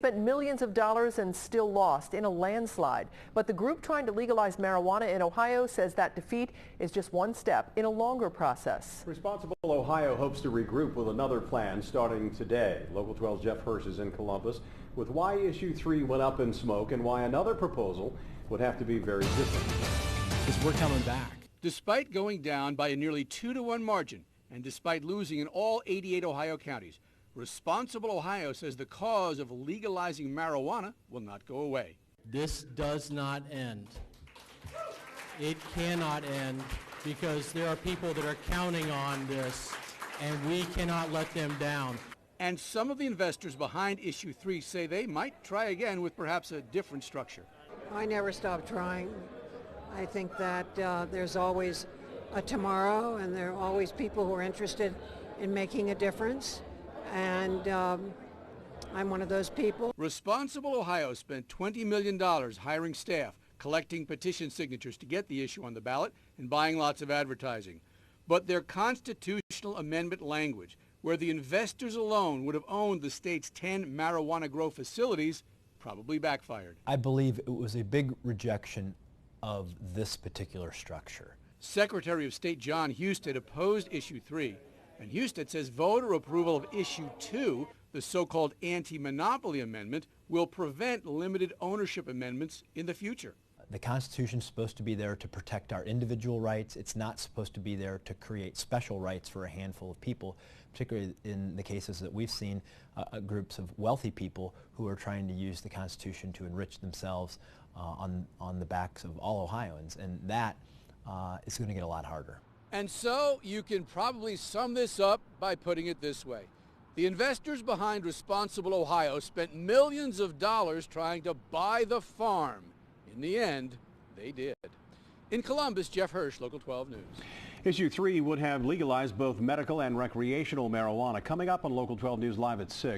Spent millions of dollars and still lost in a landslide. But the group trying to legalize marijuana in Ohio says that defeat is just one step in a longer process. Responsible Ohio hopes to regroup with another plan starting today. Local 12's Jeff Hirsch is in Columbus with why Issue 3 went up in smoke and why another proposal would have to be very different. Because we're coming back. Despite going down by a nearly 2-to-1 margin and despite losing in all 88 Ohio counties, Responsible Ohio says the cause of legalizing marijuana will not go away. This does not end. It cannot end because there are people that are counting on this, and we cannot let them down. And some of the investors behind Issue 3 say they might try again with perhaps a different structure. I never stop trying. I think that there's always a tomorrow, and there are always people who are interested in making a difference. And I'm one of those people. Responsible Ohio spent $20 million hiring staff, collecting petition signatures to get the issue on the ballot, and buying lots of advertising. But their constitutional amendment language, where the investors alone would have owned the state's 10 marijuana grow facilities, probably backfired. I believe it was a big rejection of this particular structure. Secretary of State John Husted opposed Issue 3. And Husted says voter approval of Issue 2, the so-called anti-monopoly amendment, will prevent limited ownership amendments in the future. The Constitution is supposed to be there to protect our individual rights. It's not supposed to be there to create special rights for a handful of people, particularly in the cases that we've seen, groups of wealthy people who are trying to use the Constitution to enrich themselves on the backs of all Ohioans. And that is going to get a lot harder. And so you can probably sum this up by putting it this way. The investors behind Responsible Ohio spent millions of dollars trying to buy the farm. In the end, they did. In Columbus, Jeff Hirsch, Local 12 News. Issue 3 would have legalized both medical and recreational marijuana. Coming up on Local 12 News Live at 6.